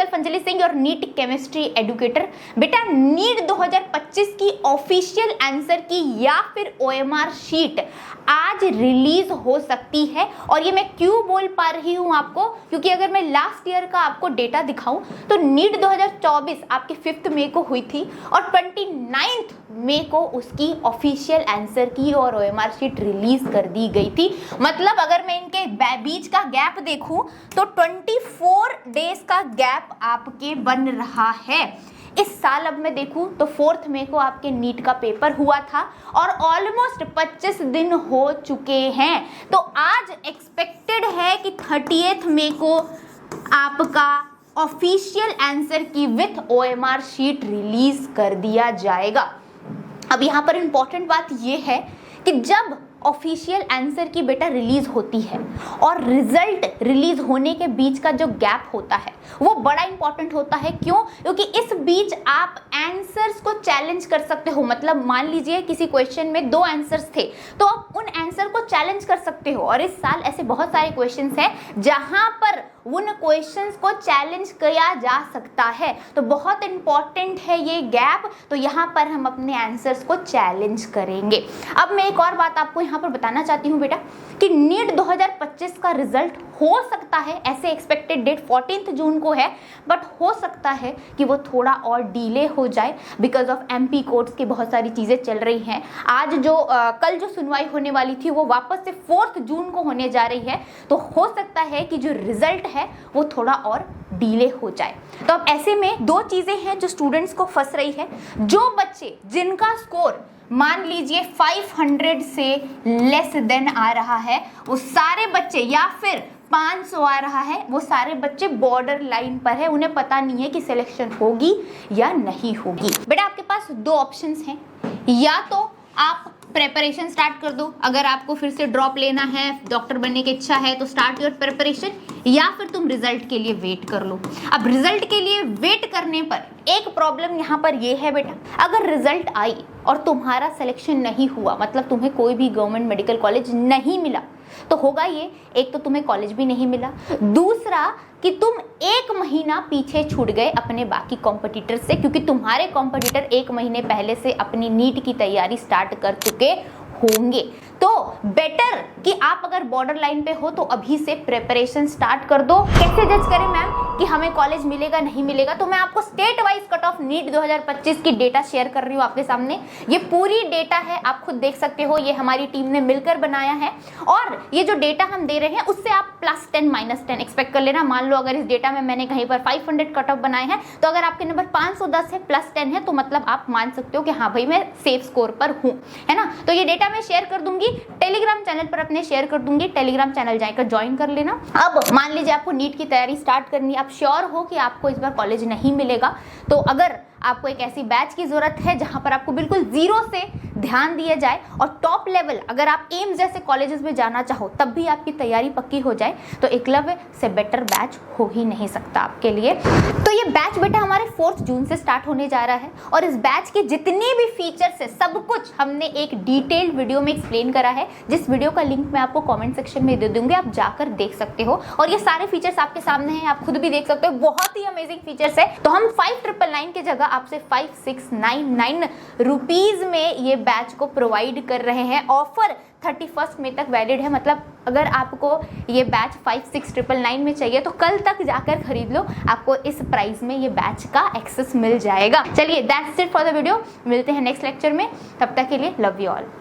Self Anjali Singh, your NEET chemistry educator. बेटा NEET 2025 की official answer की या फिर ओएमआर शीट आज रिलीज हो सकती है। और ये मैं क्यों बोल पा रही हूँ आपको, क्योंकि अगर मैं लास्ट ईयर का आपको डेटा दिखाऊं तो नीट 2024 आपके 5 मई को हुई थी और 29 मई को उसकी ऑफिशियल आंसर की और ओएमआर शीट रिलीज कर दी गई थी। मतलब अगर मैं इनके बीच का गैप देखूं तो 24 डेज का गैप आपके बन रहा है। इस साल अब मैं देखूं तो 4 मई को आपके नीट का पेपर हुआ था और ऑलमोस्ट 25 दिन हो चुके हैं। तो आज एक्सपेक्टेड है कि 30 मई को आपका ऑफिशियल आंसर की विथ ओएमआर शीट रिलीज कर दिया जाएगा। अब यहाँ पर इंपॉर्टेंट बात यह है कि जब ऑफिशियल आंसर की बेटा रिलीज होती है और रिजल्ट रिलीज होने के बीच का जो गैप होता है वो बड़ा इंपॉर्टेंट होता है। क्यों? क्योंकि इस बीच आप आंसर्स को चैलेंज कर सकते हो। मतलब मान लीजिए किसी क्वेश्चन में 2 आंसर्स थे तो आप उन आंसर को चैलेंज कर सकते हो। और इस साल ऐसे बहुत सारे क्वेश्चंस हैं जहां पर उन क्वेश्चंस को चैलेंज किया जा सकता है। तो बहुत इंपॉर्टेंट है ये गैप। तो यहाँ पर हम अपने आंसर्स को चैलेंज करेंगे। अब मैं एक और बात आपको यहाँ पर बताना चाहती हूँ बेटा कि नीट 2025 का रिजल्ट हो सकता है, ऐसे एक्सपेक्टेड डेट 14 जून को है, बट हो सकता है कि वो थोड़ा और डिले हो जाए बिकॉज ऑफ एमपी कोर्ट्स की बहुत सारी चीज़ें चल रही हैं। आज जो कल जो सुनवाई होने वाली थी वो वापस से 4 जून को होने जा रही है। तो हो सकता है कि जो रिजल्ट है वो थोड़ा और डिले हो जाए। तो अब ऐसे में 2 चीज़ें हैं जो स्टूडेंट्स को फंस रही है। जो बच्चे जिनका स्कोर मान लीजिए 500 से लेस देन आ रहा है वो सारे बच्चे, या फिर 500 आ रहा है वो सारे बच्चे बॉर्डर लाइन पर है। उन्हें पता नहीं है कि सिलेक्शन होगी या नहीं होगी। बेटा आपके पास 2 ऑप्शंस हैं, या तो आप प्रिपरेशन स्टार्ट कर दो। अगर आपको फिर से ड्रॉप लेना है, डॉक्टर बनने की इच्छा है तो स्टार्ट योर प्रिपरेशन, या फिर तुम रिजल्ट के लिए वेट कर लो। अब रिजल्ट के लिए वेट करने पर एक प्रॉब्लम यहाँ पर ये है बेटा, अगर रिजल्ट आई और तुम्हारा सिलेक्शन नहीं हुआ, मतलब तुम्हें कोई भी गवर्नमेंट मेडिकल कॉलेज नहीं मिला, तो होगा ये, एक तो तुम्हें कॉलेज भी नहीं मिला, दूसरा कि तुम 1 महीना पीछे छूट गए अपने बाकी कॉम्पिटिटर से, क्योंकि तुम्हारे कॉम्पिटिटर 1 महीने पहले से अपनी नीट की तैयारी स्टार्ट कर चुके होंगे। तो बेटर कि आप अगर बॉर्डर लाइन पे हो तो अभी से प्रिपरेशन स्टार्ट कर दो। कैसे जज करें मैम कि हमें कॉलेज मिलेगा नहीं मिलेगा? तो मैं आपको state wise cut off NEET 2025 की डेटा शेयर कर रही हूँ आपके सामने। ये पूरी डेटा है, आप खुद देख सकते हो, ये हमारी टीम ने मिलकर बनाया है। और ये जो डेटा हम दे रहे हैं उससे आप +10 -10 एक्सपेक्ट कर लेना। मान लो अगर इस डेटा में मैंने कहीं पर 500 कट ऑफ बनाए हैं तो अगर आपके नंबर 510 है +10 है तो मतलब आप मान सकते हो कि हाँ भाई मैं सेफ स्कोर पर हूँ, है ना। तो ये डेटा मैं शेयर कर दूंगी, टेलीग्राम चैनल पर अपने शेयर कर दूंगी, टेलीग्राम चैनल जाकर ज्वाइन कर लेना। अब मान लीजिए आपको नीट की तैयारी स्टार्ट करनी है, आप श्योर हो कि आपको इस बार कॉलेज नहीं मिलेगा, तो अगर आपको एक ऐसी बैच की जरूरत है जहां पर आपको बिल्कुल 0 से ध्यान दिया जाए और टॉप लेवल अगर आप एम्स जैसे कॉलेजेस में जाना चाहो तब भी आपकी तैयारी पक्की हो जाए, तो एकलव्य से बेटर बैच हो ही नहीं सकता आपके लिए। तो ये बैच बेटा हमारे 4 जून से स्टार्ट होने जा रहा है और इस बैच के जितने भी फीचर्स है सब कुछ हमने एक डिटेल्ड वीडियो में एक्सप्लेन करा है, जिस वीडियो का लिंक मैं आपको कॉमेंट सेक्शन में दे दूंगी, आप जाकर देख सकते हो। और ये सारे फीचर्स आपके सामने हैं, आप खुद भी देख सकते हो, बहुत ही अमेजिंग फीचर्स है। तो हम 5999 की जगह आपसे 5699 रुपीज में ये बैच को प्रोवाइड कर रहे हैं। ऑफर 31 मई तक वैलिड है, मतलब अगर आपको ये बैच 5699 में चाहिए तो कल तक जाकर खरीद लो, आपको इस प्राइस में ये बैच का एक्सेस मिल जाएगा। चलिए that's it for the video, मिलते हैं नेक्स्ट लेक्चर में, तब तक के लिए लव यू ऑल।